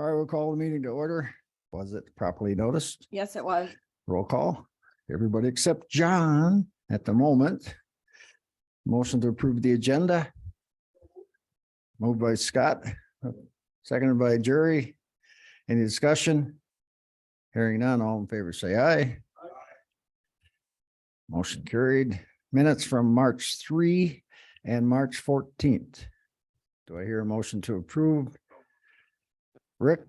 All right, we'll call the meeting to order. Was it properly noticed? Yes, it was. Roll call. Everybody except John at the moment. Motion to approve the agenda. Moved by Scott, seconded by Jerry. Any discussion? Hearing none, all in favor, say aye. Motion carried. Minutes from March 3 and March 14th. Do I hear a motion to approve? Rick,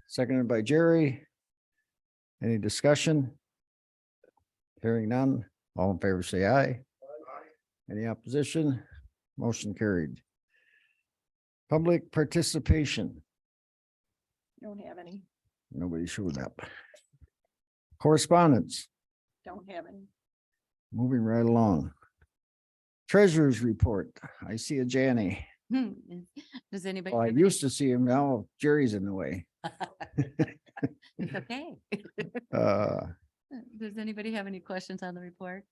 seconded by Jerry. Any discussion? Hearing none, all in favor, say aye. Any opposition? Motion carried. Public participation. Don't have any. Nobody showed up. Correspondence, Don't have any. moving right along. Treasurer's report. I see a Janny. Does anybody? Well, I have used to see him. Now Jerry's in the way. It's okay. Does anybody have any questions on the report?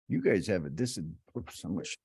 You guys have a oops, so much.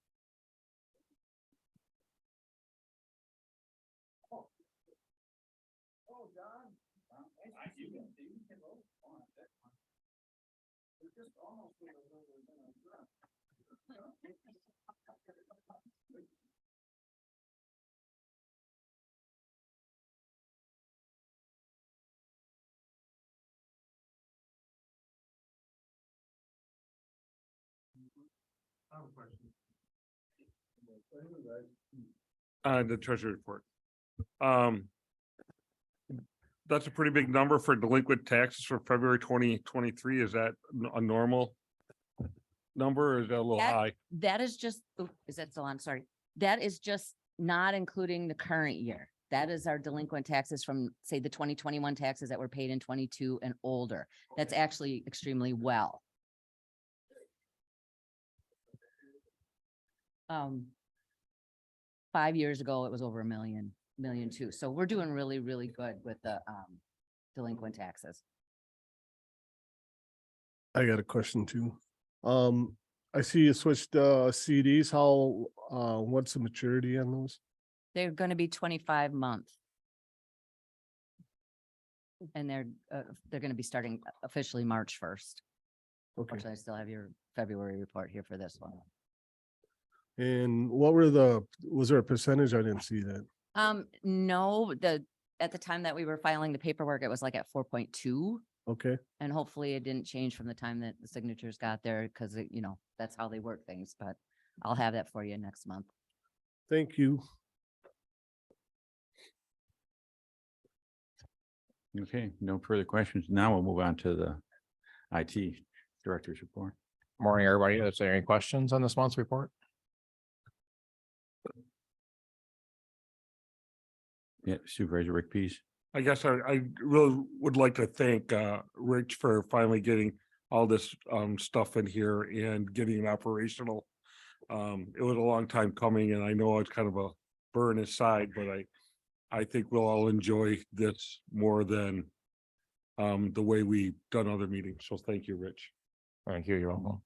The treasury report. That's a pretty big number for delinquent taxes for February 2023. Is that a normal number or is that a little That- high? That is just, is that still on? Sorry. That is just not including the current year. That is our delinquent taxes from, say, the 2021 taxes that were paid in 22 and older. That's actually extremely well. 5 years ago, it was over million too. So we're doing really, really good with the delinquent taxes. I got a question too. I see you switched CDs. How, what's the maturity on those? They're going to be 25 months. And they're going to be starting officially March 1st. Okay. Unfortunately, I still have your February report here for this one. And what were was there a percentage? I didn't see that. No, at the time that we were filing the paperwork, it was like at 4.2. Okay, And hopefully it didn't change from the time that the signatures got there because, that's how they work things. But I'll have that for you next month. thank you. Okay, no further questions. Now we'll move on to the IT director's report. Morning, everybody. Is there any questions on this month's report? Yeah, Supervisor Rick Pease. I guess I really would like to thank Rich for finally getting all this stuff in here and getting it operational. It was a long time coming and I know it's kind of a burn aside, but I think we'll all enjoy this more than the way we've done other meetings. So thank you, Rich. Thank you. You're welcome.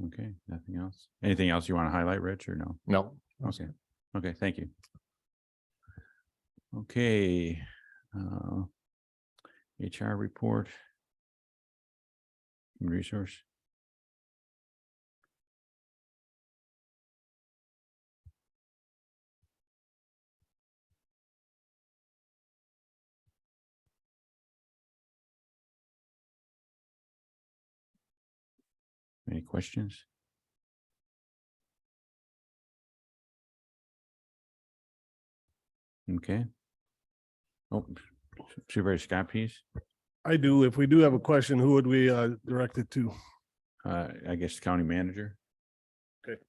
Okay, nothing else. Anything else you want to highlight, Rich, or no? No. Okay, okay, thank you. Okay. HR report. Human resource. Any questions? Okay. Oh, Supervisor Scott, please. I do. If we do have a question, who would we direct it to? I guess county manager. Okay.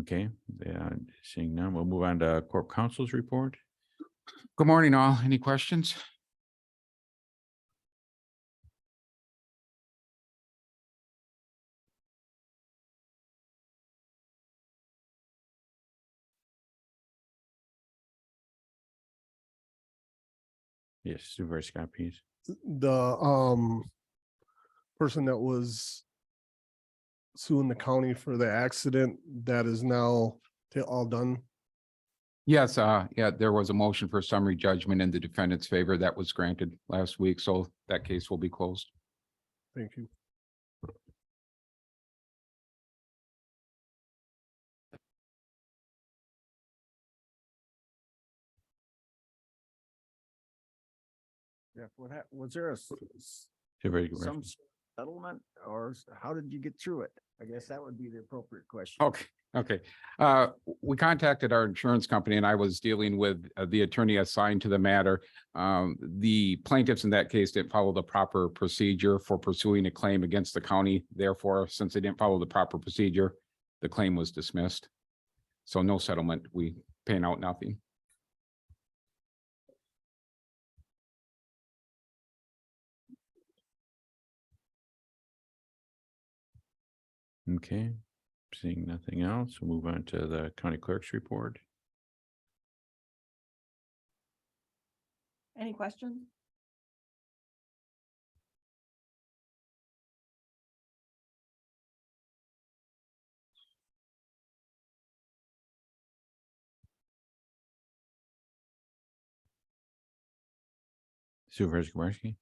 Okay, seeing none, we'll move on to Corp Council's report. Good morning, all. Any questions? Yes, Supervisor Scott Pease. The person that was suing the county for the accident, that is now all done. Yes, yeah, there was a motion for summary judgment in the defendant's favor that was granted last week, so that case will be closed. Thank you. Yeah, was there Supervisor some Kubarski. settlement or how did you get through it? I guess that would be the appropriate question. Okay. We contacted our insurance company and I was dealing with the attorney assigned to the matter. The plaintiffs in that case didn't follow the proper procedure for pursuing a claim against the county. Therefore, since they didn't follow the proper procedure, the claim was dismissed. So no settlement, we paying out nothing. Okay, seeing nothing else, we'll move on to the county clerk's report. Any questions? Supervisor Kubarski.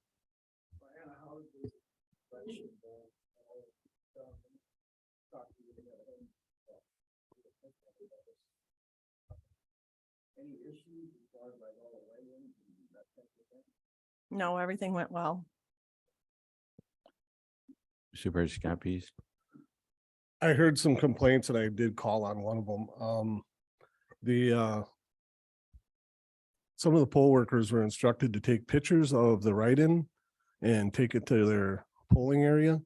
No, everything went well. Supervisor Scott Pease. I heard some complaints and I did call on one of them. Some of the poll workers were instructed to take pictures of the write-in and take it to their polling area.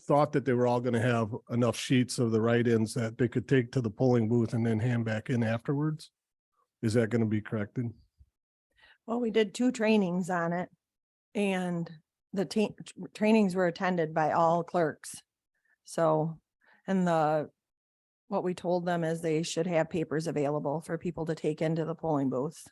Thought that they were all gonna have enough sheets of the write-ins that they could take to the polling booth and then hand back in afterwards. Is that gonna be corrected? Well, we did 2 trainings on it and the trainings were attended by all clerks. So, and what we told them is they should have papers available for people to take into the polling booth.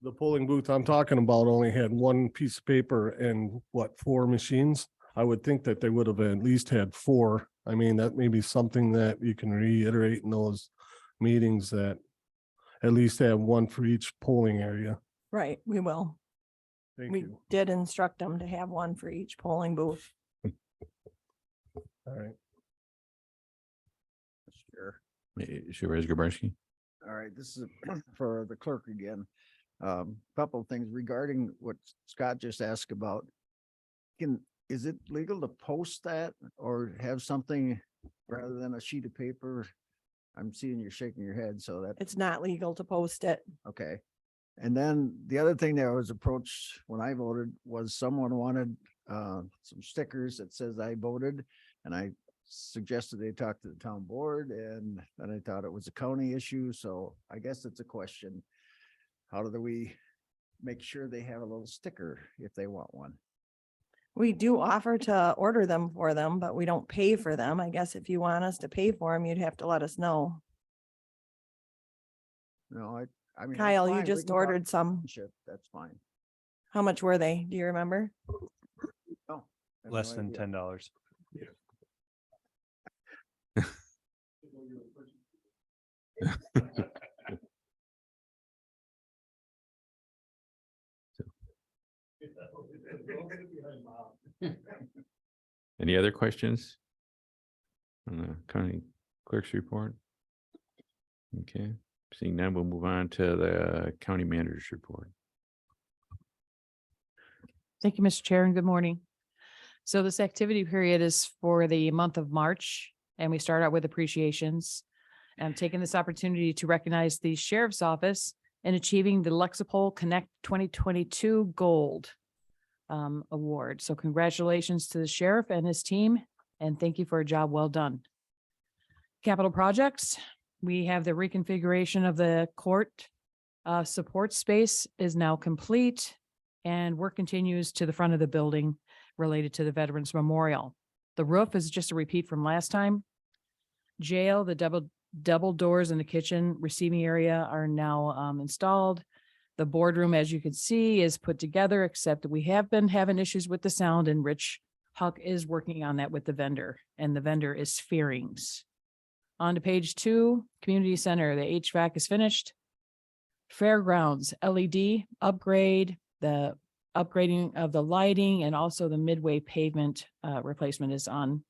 The polling booth I'm talking about only had one piece of paper and 4 machines? I would think that they would have at least had 4. I mean, that may be something that you can reiterate in those meetings, that at least have 1 for each polling area. Right, we will. Thank We you. did instruct them to have 1 for each polling booth. All right. Sure. Supervisor Kubarski. All right, this is for the clerk again. Couple of things regarding what Scott just asked about. Is it legal to post that or have something rather than a sheet of paper? I'm seeing you're shaking your head, so that, It's not legal to post it. okay. And then the other thing that I was approached when I voted was someone wanted some stickers that says I voted. And I suggested they talk to the town board and then I thought it was a county issue. So I guess it's a question. How do we make sure they have a little sticker if they want one? We do offer to order them for them, but we don't pay for them. I guess if you want us to pay for them, you'd have to let us know. No, I mean. that's Kyle, you fine. We just can talk ordered some. shit, That's fine. How much were they? Do you remember? No. I have Less no than idea. $10. Any other questions? On the county clerk's report? Okay, seeing none, we'll move on to the county manager's report. Thank you, Mr. Chair, and good morning. So this activity period is for the month of March, and we start out with appreciations. I'm taking this opportunity to recognize the Sheriff's Office in achieving the Lexipol Connect 2022 Gold Award. So congratulations to the sheriff and his team, and thank you for a job well done. Capital projects, we have the reconfiguration of the court support space is now complete, and work continues to the front of the building related to the Veterans Memorial. The roof is just a repeat from last time. Jail, the Double doors in the kitchen receiving area are now installed. The boardroom, as you can see, is put together, except that we have been having issues with the sound, and Rich Huck is working on that with the vendor, and the vendor is Fearings. On to page 2, community center, the HVAC is finished. Fairgrounds, LED upgrade, the upgrading of the lighting, and also the midway pavement replacement is on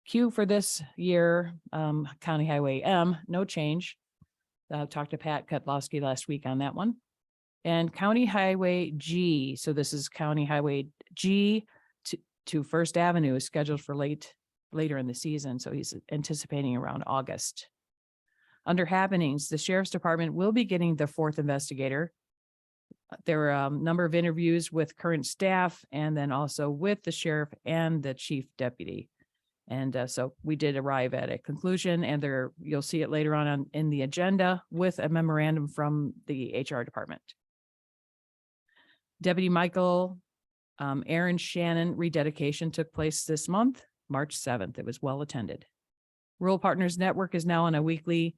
queue for this year. County Highway M, no change. Talked to Pat Kutlowski last week on that one. And County Highway G, so this is County Highway G to First Avenue, is scheduled for later in the season, so he's anticipating around August. Under happenings, the Sheriff's Department will be getting the 4th investigator. There are a number of interviews with current staff and then also with the sheriff and the chief deputy. And so we did arrive at a conclusion, and you'll see it later on in the agenda with a memorandum from the HR department. Deputy Michael Aaron Shannon rededication took place this month, March 7th. It was well attended. Rural Partners Network is now on a weekly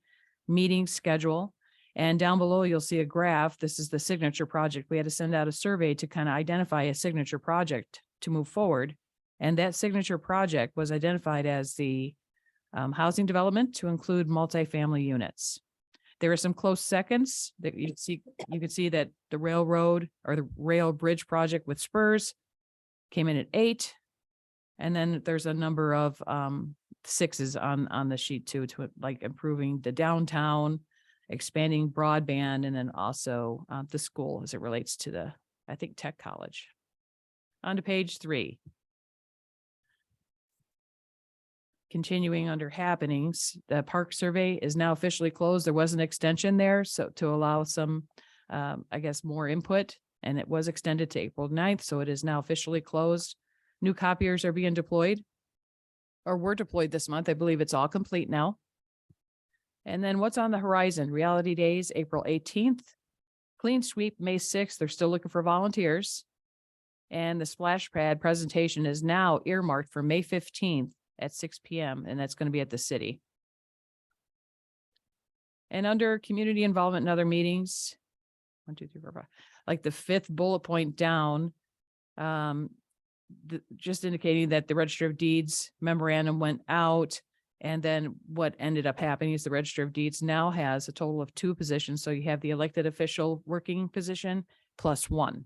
meeting schedule. And down below, you'll see a graph. This is the signature project. We had to send out a survey to kind of identify a signature project to move forward. And that signature project was identified as the housing development to include multifamily units. There are some close seconds that you see. You can see that the railroad or the rail bridge project with Spurs came in at 8. And then there's a number of 6s on the sheet too, to like improving the downtown, expanding broadband, and then also the school as it relates to the, I think, tech college. On to page 3. Continuing under happenings, the park survey is now officially closed. There was an extension there, so to allow some, I guess, more input, and it was extended to April 9th, so it is now officially closed. New copiers are being deployed or were deployed this month. I believe it's all complete now. And then what's on the horizon? Reality Days, April 18th. Clean Sweep, May 6th. They're still looking for volunteers. And the splash pad presentation is now earmarked for May 15th at 6 p.m. and that's going to be at the city. And under community involvement and other meetings, 1, 2, 3, 4, 5, like the 5th bullet point down, just indicating that the Register of Deeds memorandum went out. And then what ended up happening is the Register of Deeds now has a total of 2 positions. So you have the elected official working position plus 1.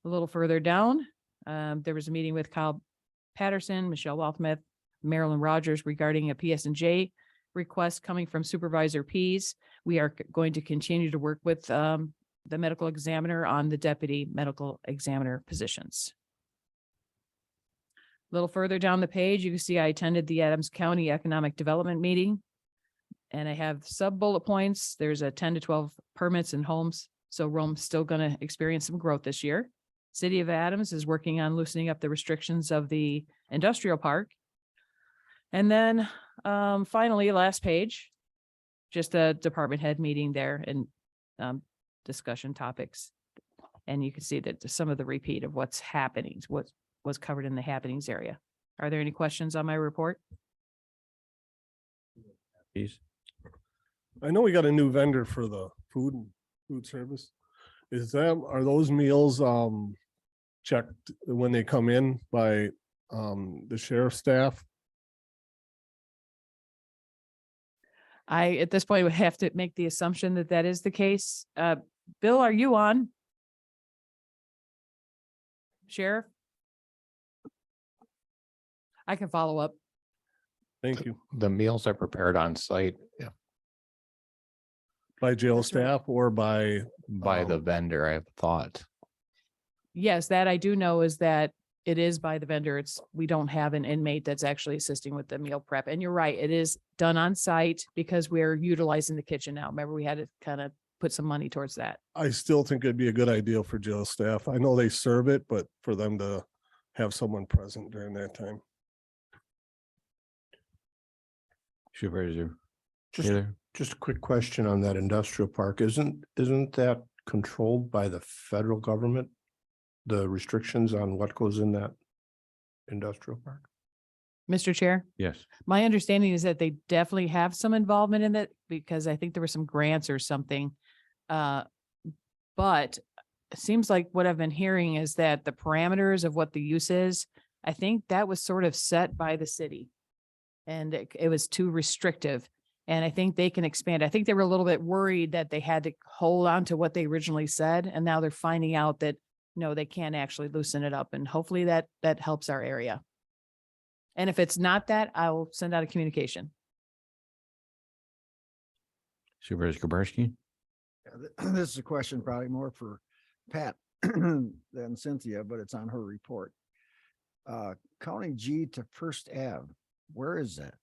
A little further down, there was a meeting with Kyle Patterson, Michelle Walthmith, Marilyn Rogers regarding a PS&J request coming from Supervisor Pease. We are going to continue to work with the medical examiner on the deputy medical examiner positions. A little further down the page, you can see I attended the Adams County Economic Development meeting. And I have sub bullet points. There's a 10 to 12 permits and homes. So Rome's still going to experience some growth this year. City of Adams is working on loosening up the restrictions of the industrial park. And then finally, last page, just a department head meeting there and discussion topics. And you can see that some of the repeat of what's happening, what was covered in the happenings area. Are there any questions on my report? Please. I know we got a new vendor for the food service. Are those meals checked when they come in by the sheriff's staff? I, at this point, would have to make the assumption that that is the case. Bill, are you on? Sheriff? I can follow up. Thank you. The meals are prepared on site By jail staff or by? by the vendor, I have thought. Yes, that I do know is that it is by the vendor. We don't have an inmate that's actually assisting with the meal prep. And you're right, it is done on site because we're utilizing the kitchen now. Remember, we had to kind of put some money towards that. I still think it'd be a good idea for jail staff. I know they serve it, but for them to have someone present during that time. Supervisor Just, Taylor. just a quick question on that industrial park. Isn't that controlled by the federal government? The restrictions on what goes in that industrial park? Mr. Chair, Yes. my understanding is that they definitely have some involvement in it because I think there were some grants or something. But it seems like what I've been hearing is that the parameters of what the use is, I think that was sort of set by the city. And it was too restrictive. And I think they can expand. I think they were a little bit worried that they had to hold on to what they originally said. And now they're finding out that, no, they can't actually loosen it up. And hopefully that helps our area. And if it's not that, I will send out a communication. Supervisor Kubarski? This is a question probably more for Pat than Cynthia, but it's on her report. County G to First Ave, where is that?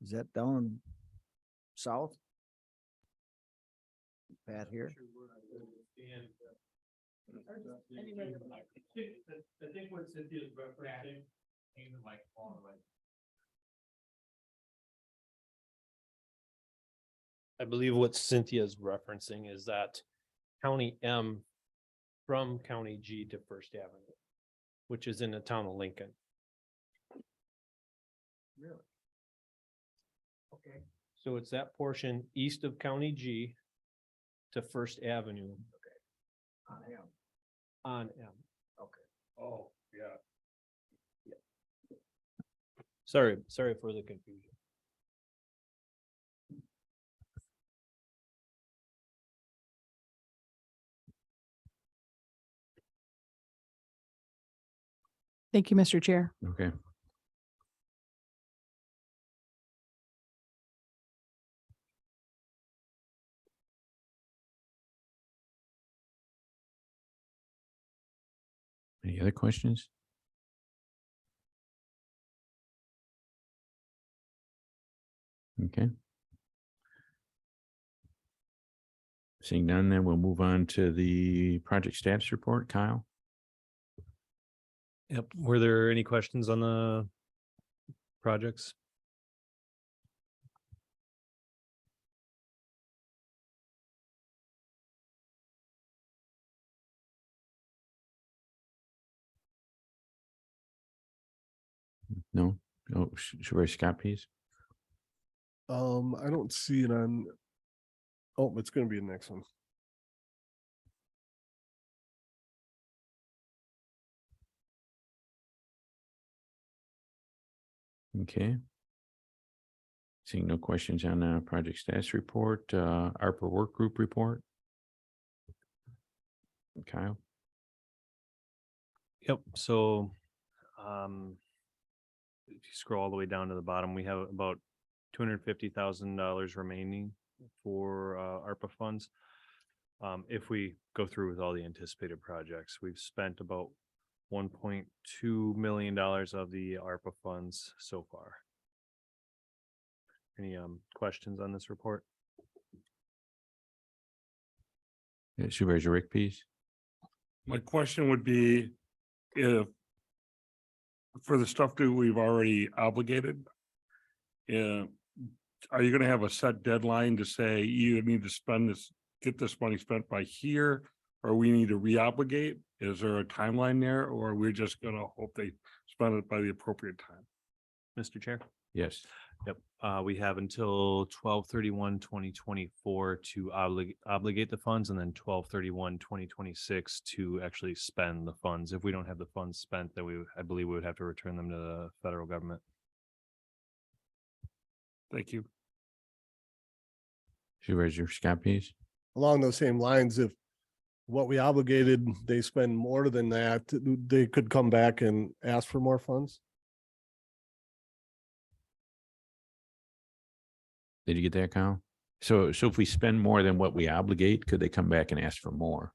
Is that down south? Pat here? I think what Cynthia's referencing, like, I believe what Cynthia's referencing is that County M from County G to First Avenue, which is in the town of Lincoln. Really? Okay. So it's that portion east of County G to First Avenue On him. on M. Okay. Oh, yeah. Sorry for the confusion. Thank you, Mr. Chair. Okay. Any other questions? Okay. Seeing none, then we'll move on to the project status report. Kyle? Yep. Were there any questions on the projects? No? Oh, Supervisor Scott, please. I don't see it on. Oh, it's gonna be the next one. Okay. Seeing no questions on the project status report, ARPA work group report. Kyle? Yep, so if you scroll all the way down to the bottom, we have about $250,000 remaining for ARPA funds. If we go through with all the anticipated projects, we've spent about $1.2 million of the ARPA funds so far. Any questions on this report? Supervisor Rick, please. My question would be if for the stuff that we've already obligated, are you gonna have a set deadline to say you need to spend this, get this money spent by here? Or we need to re-obligate? Is there a timeline there, or we're just gonna hope they spend it by the appropriate time? Mr. Chair? Yes. Yep, we have until 12/31/2024 to obligate the funds, and then 12/31/2026 to actually spend the funds. If we don't have the funds spent, then I believe we would have to return them to the federal government. Thank you. Supervisor Scott, please. Along those same lines, if what we obligated, they spend more than that, they could come back and ask for more funds. Did you get that, Kyle? So if we spend more than what we obligate, could they come back and ask for more?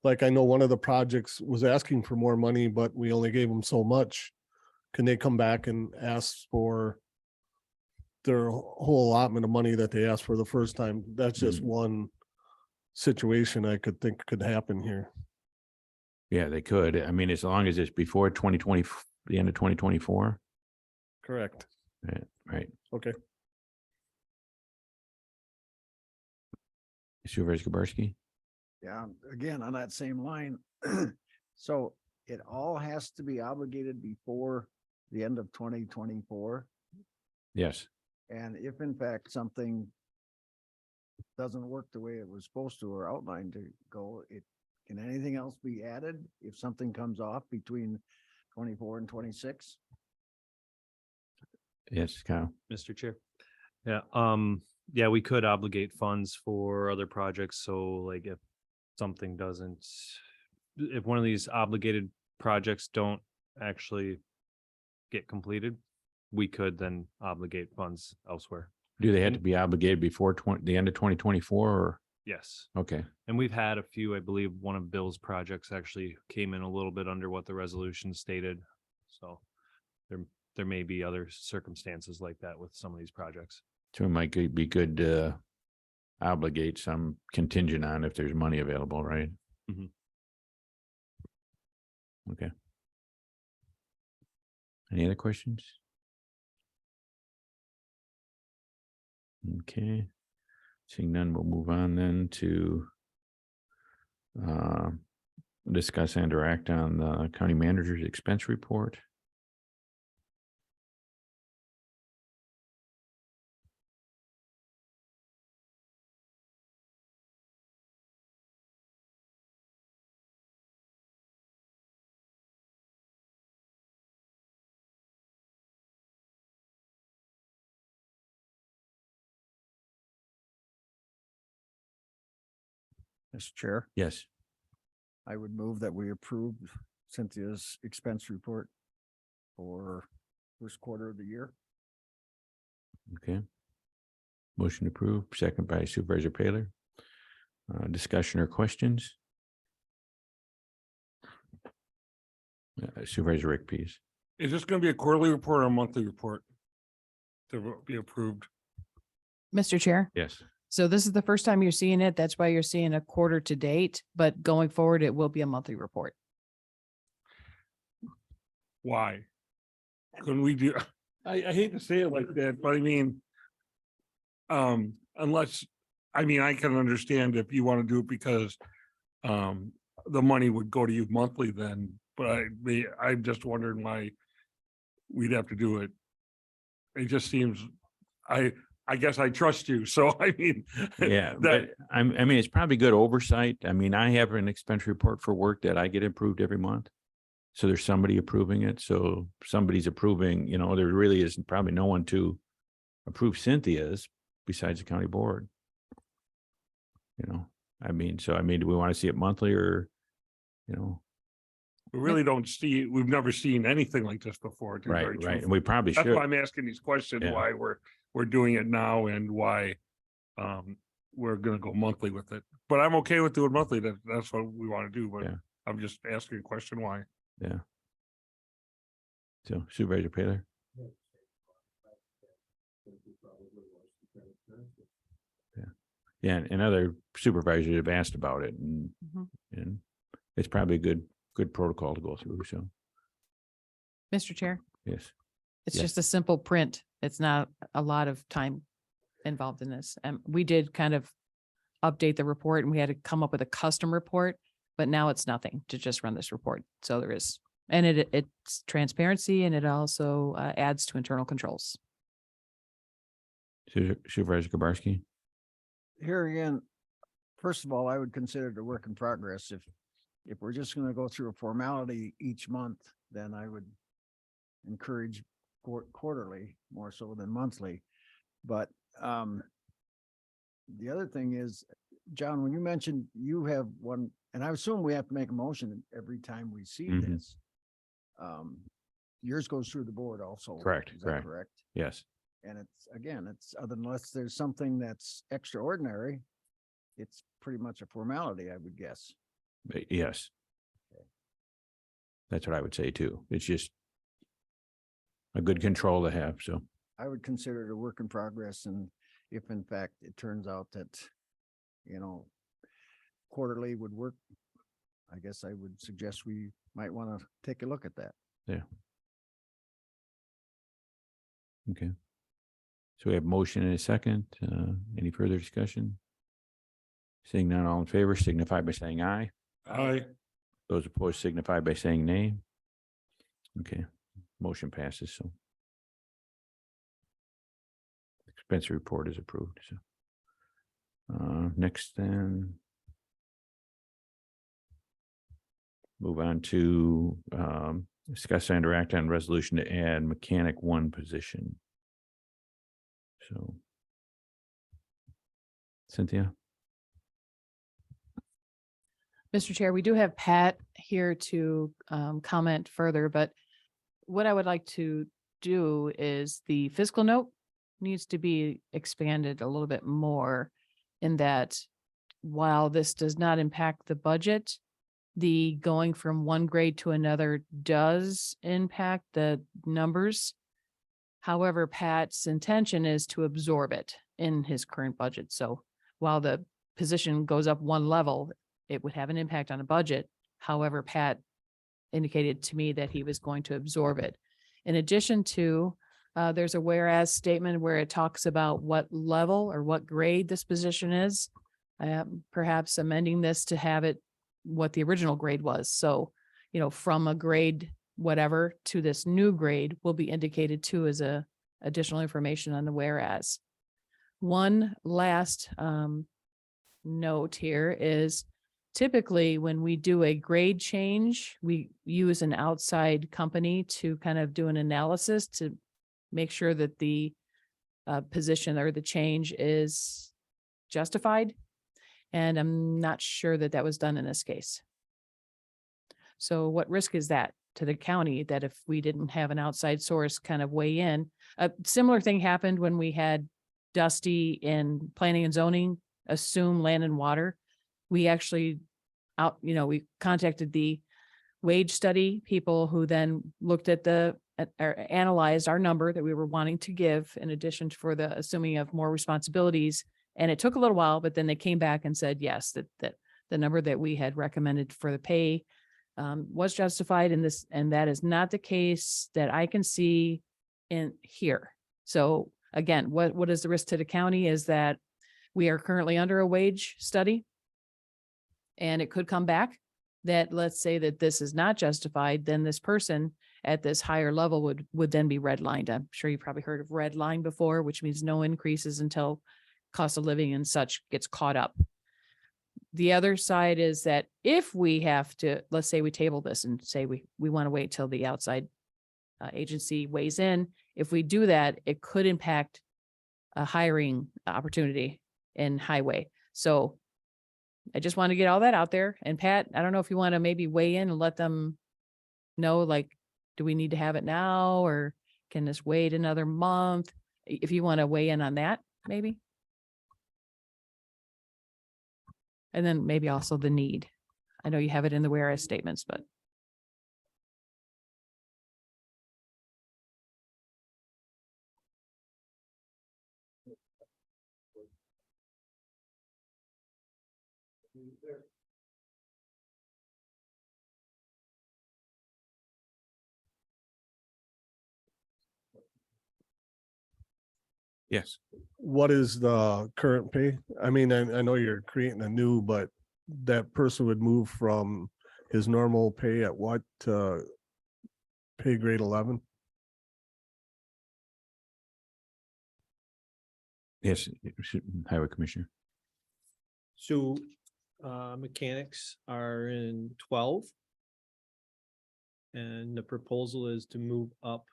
Like I know one of the projects was asking for more money, but we only gave them so much. Can they come back and ask for their whole allotment of money that they asked for the first time? That's just one situation I could think could happen here. Yeah, they could. I mean, as long as it's before 2020, the end of 2024. Correct. Right. Okay. Supervisor Kubarski? Yeah, again, on that same line. So it all has to be obligated before the end of 2024. Yes, And if in fact something doesn't work the way it was supposed to or outlined to go, can anything else be added if something comes off between 24 and 26? yes, Kyle. Mr. Chair. Yeah, yeah, we could obligate funds for other projects. So like if something doesn't, if one of these obligated projects don't actually get completed, we could then obligate funds elsewhere. Do they have to be obligated before the end of 2024 or? Yes. Okay, And we've had a few, I believe one of Bill's projects actually came in a little bit under what the resolution stated. So there may be other circumstances like that with some of these projects. so it might be good to obligate some contingent on if there's money available, right? Mhm. Okay. Any other questions? Okay. Seeing none, we'll move on then to discuss and or act on the county manager's expense report. Mr. Chair, Yes, I would move that we approve Cynthia's expense report for first quarter of the year. okay. Motion approved, second by Supervisor Paler. Discussion or questions? Supervisor Rick, please. Is this gonna be a quarterly report or a monthly report? To be approved? Mr. Chair. Yes. So this is the first time you're seeing it. That's why you're seeing a quarter to date, but going forward, it will be a monthly report. Why? Couldn't we do, I hate to say it like that, but I mean. Unless, I mean, I can understand if you want to do it because. The money would go to you monthly then, but I'm just wondering why. We'd have to do it. It just seems, I guess I trust you, so I mean. Yeah, that- but I mean, it's probably good oversight. I mean, I have an expense report for work that I get approved every month. So there's somebody approving it. So somebody's approving, there really is probably no one to approve Cynthia's besides the county board. I mean, do we want to see it monthly or, We really don't see, we've never seen anything like this before. to be very right. And truthful. we probably That's should. why I'm asking these questions, Yeah. why we're doing it now and why. We're gonna go monthly with it, but I'm okay with doing monthly. That's what we want to do, but Yeah. I'm just asking a question why. So Supervisor Paler. Yeah, and other supervisors have asked about it Mhm. and it's probably a good protocol to go through. So, Mr. Chair, yes. it's Yes. just a simple print. It's not a lot of time involved in this. And we did kind of update the report and we had to come up with a custom report, but now it's nothing to just run this report. So there is, and it's transparency and it also adds to internal controls. Supervisor Kubarski. Here again, first of all, I would consider it a work in progress. If we're just gonna go through a formality each month, then I would encourage quarterly more so than monthly. But the other thing is, John, when you mentioned you have one, and I assume we have to make a motion every time we see Mhm. this. Yours goes through the board also. Correct, Is that correct. correct? Yes. And it's unless there's something that's extraordinary, it's pretty much a formality, I would guess. Yes. That's what I would say too. It's just a good control to have. So, I would consider it a work in progress, and if in fact it turns out that, quarterly would work, I guess I would suggest we might want to take a look at that. okay. So we have motion and a second. Any further discussion? Seeing none, all in favor signify by saying aye. Those opposed signify by saying nay. Okay, motion passes, so. Expense report is approved, so. Next then. Move on to discuss and act on resolution to add mechanic 1 position. So. Cynthia? Mr. Chair, we do have Pat here to comment further, but what I would like to do is the fiscal note needs to be expanded a little bit more in that while this does not impact the budget, the going from one grade to another does impact the numbers. However, Pat's intention is to absorb it in his current budget. So while the position goes up one level, it would have an impact on the budget. However, Pat indicated to me that he was going to absorb it. In addition to, there's a whereas statement where it talks about what level or what grade this position is. Perhaps amending this to have it what the original grade was. So, from a grade whatever to this new grade will be indicated too as a additional information on the whereas. One last note here is typically when we do a grade change, we use an outside company to kind of do an analysis to make sure that the position or the change is justified. And I'm not sure that that was done in this case. So what risk is that to the county that if we didn't have an outside source kind of weigh in? A similar thing happened when we had Dusty in planning and zoning assume land and water. We actually we contacted the wage study people who then looked at or analyzed our number that we were wanting to give in addition for the assuming of more responsibilities. And it took a little while, but then they came back and said, yes, that the number that we had recommended for the pay was justified in this. And that is not the case that I can see in here. So again, what is the risk to the county is that we are currently under a wage study. And it could come back that let's say that this is not justified, then this person at this higher level would then be redlined. I'm sure you probably heard of red line before, which means no increases until cost of living and such gets caught up. The other side is that if we have to, let's say we table this and say we want to wait till the outside agency weighs in. If we do that, it could impact a hiring opportunity in highway. So I just want to get all that out there. And Pat, I don't know if you want to maybe weigh in and let them know, like, do we need to have it now or can this wait another month? If you want to weigh in on that, maybe. And then maybe also the need. I know you have it in the whereas statements, but. Yes. What is the current pay? I mean, I know you're creating a new, but that person would move from his normal pay at what to pay grade 11? Yes, Highway Commissioner. So mechanics are in 12. And the proposal is to move up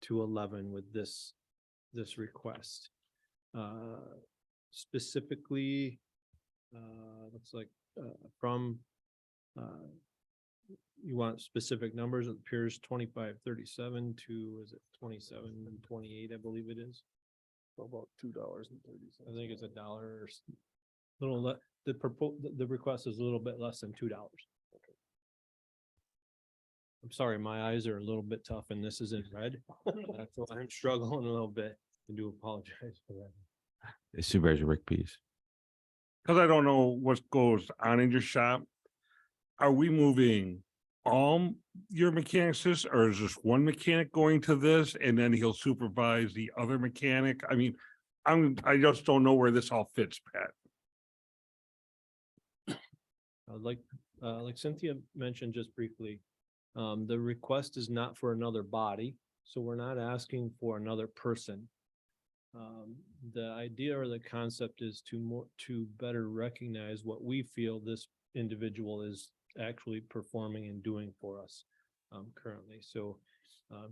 to 11 with this request. Specifically, looks like from you want specific numbers. It appears 2537 to, is it 2728, I believe it is. About $2.30. I think it's $1 little, the request is a little bit less than $2. I'm sorry, my eyes are a little bit tough and this is in red. That's why I'm struggling a little bit. I do apologize for that. Supervisor Rick Pease. Cause I don't know what goes on in your shop. Are we moving all your mechanics to this, or is just one mechanic going to this and then he'll supervise the other mechanic? I mean, I just don't know where this all fits, Pat. I'd like like Cynthia mentioned just briefly, the request is not for another body, so we're not asking for another person. The idea or the concept is to better recognize what we feel this individual is actually performing and doing for us currently. So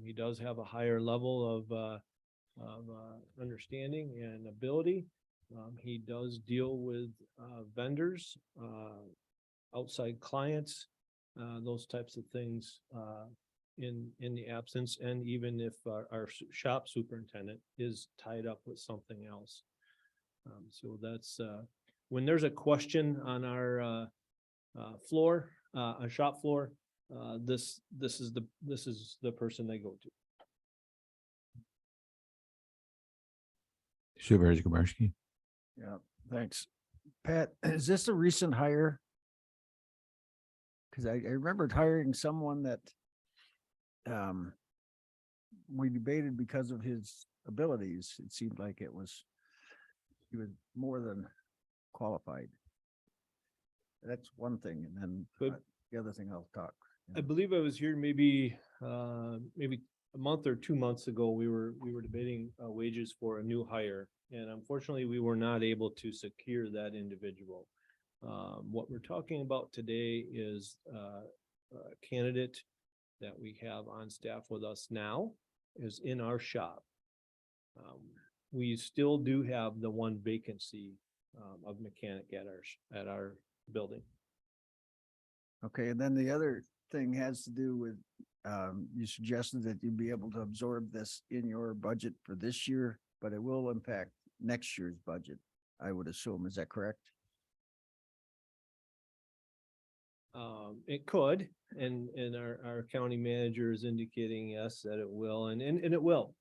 he does have a higher level of understanding and ability. He does deal with vendors, outside clients, those types of things in the absence, and even if our shop superintendent is tied up with something else. So that's when there's a question on our floor, a shop floor, this is the person they go to. Supervisor Kubarski. Yeah, thanks. Pat, is this a recent hire? Because I remembered hiring someone that we debated because of his abilities. It seemed like he was more than qualified. That's one thing, and then But- the other thing I'll talk. I believe I was here maybe a month or 2 months ago, we were debating wages for a new hire. And unfortunately, we were not able to secure that individual. What we're talking about today is a candidate that we have on staff with us now is in our shop. We still do have the one vacancy of mechanic at our building. Okay, and then the other thing has to do with, you suggested that you'd be able to absorb this in your budget for this year, but it will impact next year's budget, I would assume. Is that correct? It could, and our county manager is indicating yes, that it will, and it will.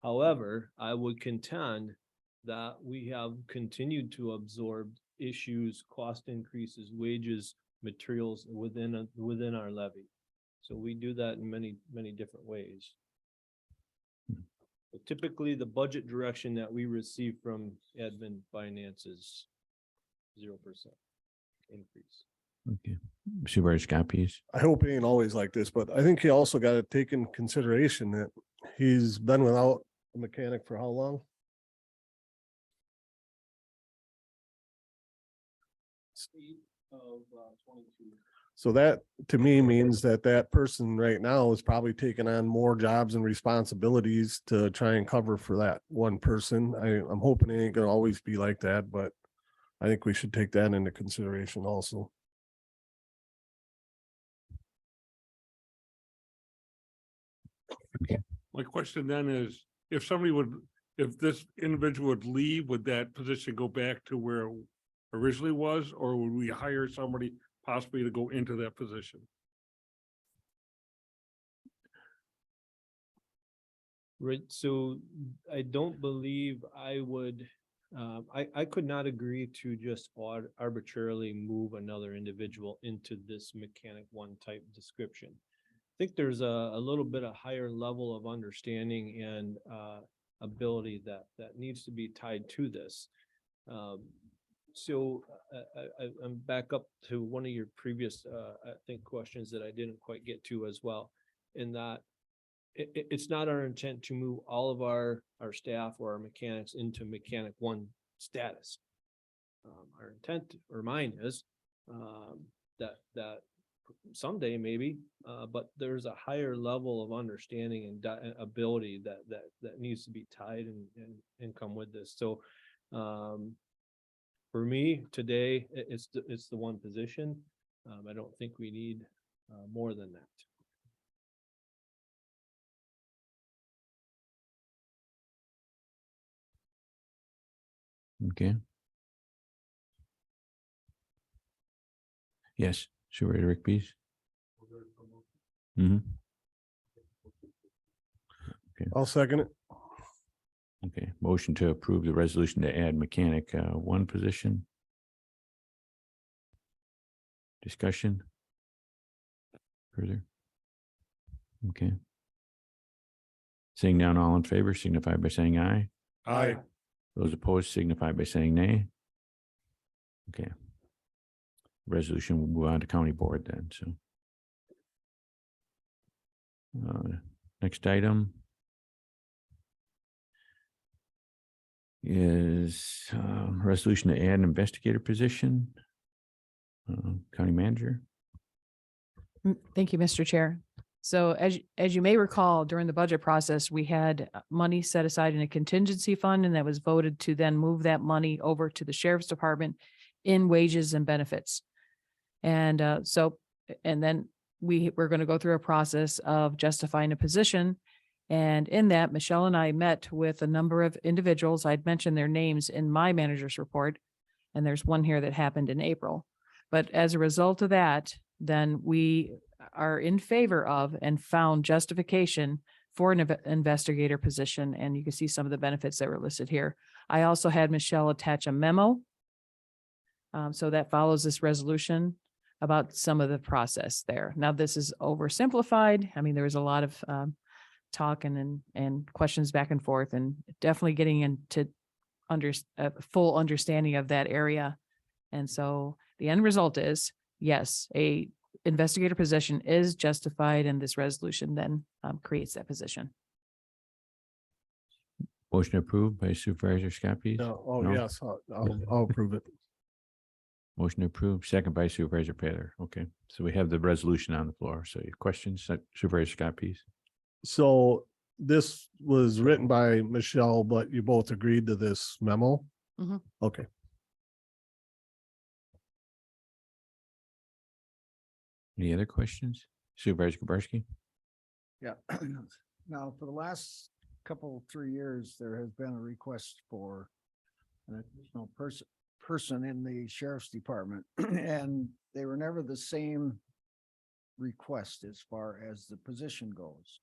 However, I would contend that we have continued to absorb issues, cost increases, wages, materials within our levy. So we do that in many different ways. But typically, the budget direction that we receive from admin finance is 0% increase. Okay. Supervisor Scott, please. I hope it ain't always like this, but I think he also got to take in consideration that he's been without a mechanic for how long? So that to me means that that person right now is probably taking on more jobs and responsibilities to try and cover for that one person. I'm hoping it ain't gonna always be like that, but I think we should take that into consideration also. My question then is, if this individual would leave, would that position go back to where it originally was, or would we hire somebody possibly to go into that position? Right, so I don't believe I would, I could not agree to just arbitrarily move another individual into this mechanic one type description. I think there's a little bit of higher level of understanding and ability that needs to be tied to this. So I'm back up to one of your previous, I think, questions that I didn't quite get to as well, in that it's not our intent to move all of our staff or our mechanics into mechanic one status. Our intent or mine is that someday maybe, but there's a higher level of understanding and ability that needs to be tied and come with this. So for me today, it's the one position. I don't think we need more than that. Okay. Yes, Supervisor Rick, please. Mm-hmm. I'll second it. Okay, motion to approve the resolution to add mechanic one position. Discussion? Further? Okay. Seeing none, all in favor signify by saying aye. Aye. Those opposed signify by saying nay. Okay. resolution will move on to county board then, so. Next item is resolution to add an investigator position. County manager. Thank you, Mr. Chair. So as you may recall, during the budget process, we had money set aside in a contingency fund, and that was voted to then move that money over to the sheriff's department in wages and benefits. And and then we're going to go through a process of justifying a position. And in that, Michelle and I met with a number of individuals. I'd mentioned their names in my manager's report, and there's one here that happened in April. But as a result of that, then we are in favor of and found justification for an investigator position. And you can see some of the benefits that were listed here. I also had Michelle attach a memo. So that follows this resolution about some of the process there. Now, this is oversimplified. I mean, there was a lot of talk and questions back and forth, and definitely getting into a full understanding of that area. And so the end result is, yes, a investigator position is justified, and this resolution then creates that position. Motion approved by Supervisor Scott Pease. No, No? yes, I'll approve it. Motion approved, second by Supervisor Taylor. Okay, so we have the resolution on the floor. So your questions, Supervisor Scott Pease? So this was written by Michelle, but you both agreed to this memo? Mhm. Okay. Any other questions? Supervisor Kubarski? Yeah. Now, for the last 3 years, there has been a request for an additional person in the sheriff's department, and they were never the same request as far as the position goes.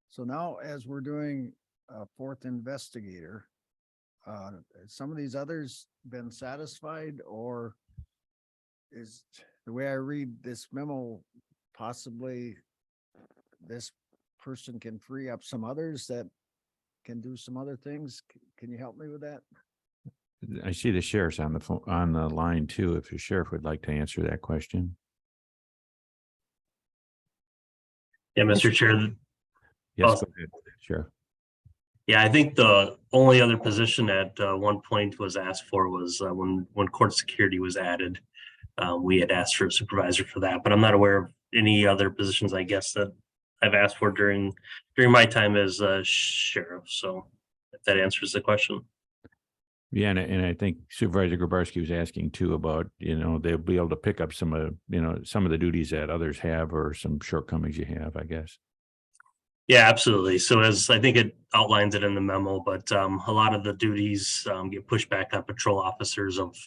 So now, as we're doing a fourth investigator, some of these others been satisfied, or is the way I read this memo, possibly this person can free up some others that can do some other things? Can you help me with that? I see the sheriff's on the phone, on the line too, if the sheriff would like to answer that question. Yeah, Mr. Chair. Yes, Oh. go ahead, Sheriff. Yeah, I think the only other position at one point was asked for was when court security was added. We had asked for a supervisor for that, but I'm not aware of any other positions, I guess, that I've asked for during my time as sheriff. So if that answers the question. Yeah, and I think Supervisor Grabarski was asking too about, they'll be able to pick up some of the duties that others have, or some shortcomings you have, I guess. Yeah, absolutely. So as I think it outlines it in the memo, but a lot of the duties get pushed back on patrol officers of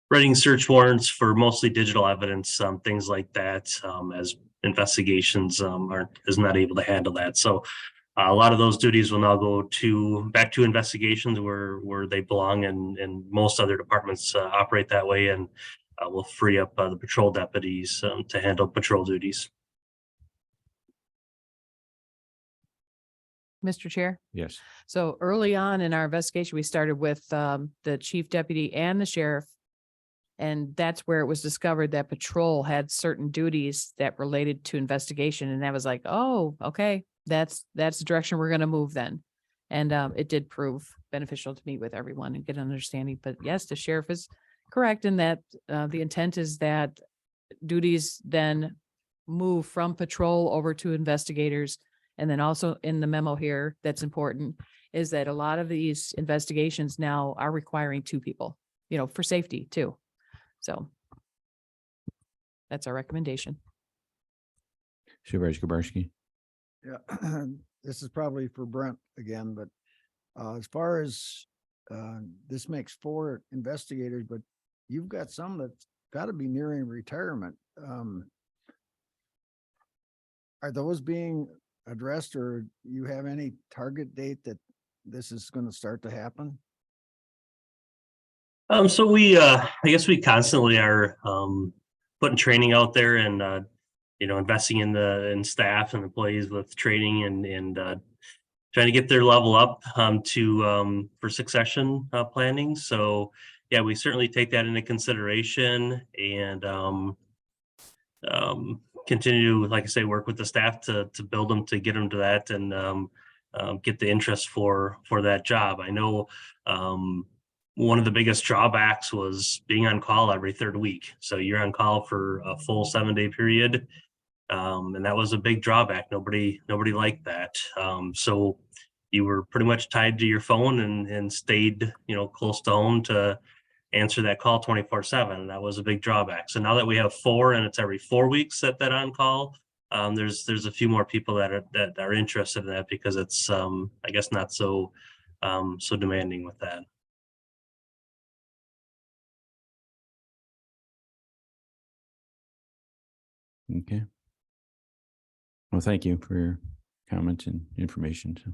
writing search warrants for mostly digital evidence, things like that, as investigations is not able to handle that. So a lot of those duties will now go back to investigations where they belong, and most other departments operate that way, and will free up the patrol deputies to handle patrol duties. Mr. Chair? Yes. So early on in our investigation, we started with the chief deputy and the sheriff. And that's where it was discovered that patrol had certain duties that related to investigation. And that was like, oh, okay, that's the direction we're going to move then. And it did prove beneficial to meet with everyone and get an understanding. But yes, the sheriff is correct in that the intent is that duties then move from patrol over to investigators. And then also in the memo here, that's important, is that a lot of these investigations now are requiring 2 people, for safety too. So that's our recommendation. Supervisor Kubarski? Yeah, this is probably for Brent again, but as far as this makes 4 investigators, but you've got some that's got to be nearing retirement. Are those being addressed, or you have any target date that this is going to start to happen? So we, I guess we constantly are putting training out there, and investing in staff and employees with training and trying to get their level up for succession planning. So yeah, we certainly take that into consideration and continue to, like I say, work with the staff to build them, to get them to that, and get the interest for that job. I know one of the biggest drawbacks was being on call every third week. So you're on call for a full 7-day period. And that was a big drawback. Nobody liked that. So you were pretty much tied to your phone and stayed, close to home to answer that call 24/7. And that was a big drawback. So now that we have 4 and it's every 4 weeks that on call, there's a few more people that are interested in that, because it's I guess not so demanding with that. Okay. Well, thank you for your comments and information. So,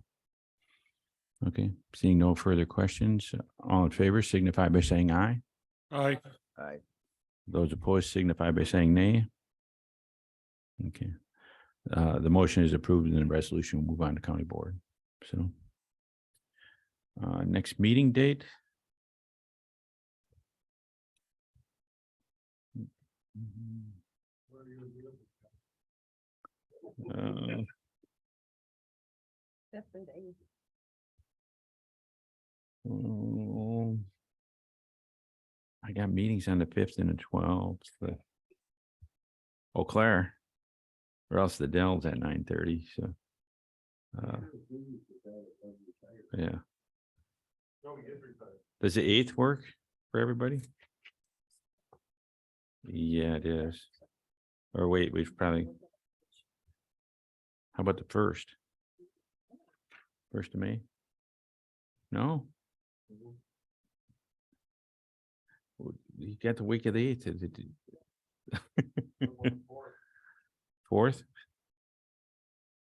okay, seeing no further questions, all in favor signify by saying aye. Aye. Aye. Those opposed signify by saying nay. Okay. The motion is approved and the resolution will move on to county board. So next meeting date. I got meetings on the 5th and the 12th. Eau Claire, or else the Dells at 9:30. So, yeah. Does the 8th work for everybody? Yeah, it is. Or wait, we've probably. How about the 1st? 1st of May? No? You got the week of the 8th. 4th?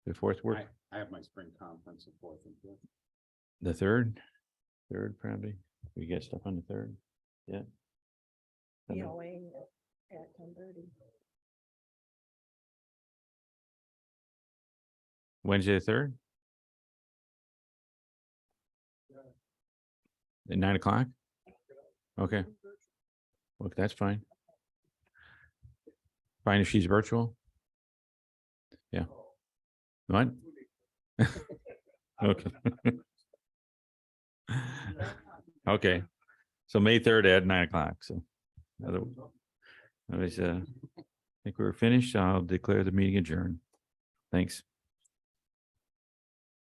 The 4th work? I have my spring conference the 4th and 5th. The 3rd? 3rd probably. We get stuff on the 3rd. Yeah. EOA at 10:30. Wednesday the 3rd? At 9 o'clock? Okay. Look, that's fine. Fine if she's virtual? Yeah. What? Okay. Okay. So May 3rd at 9 o'clock. So otherwise, I think we're finished. I'll declare the meeting adjourned. Thanks.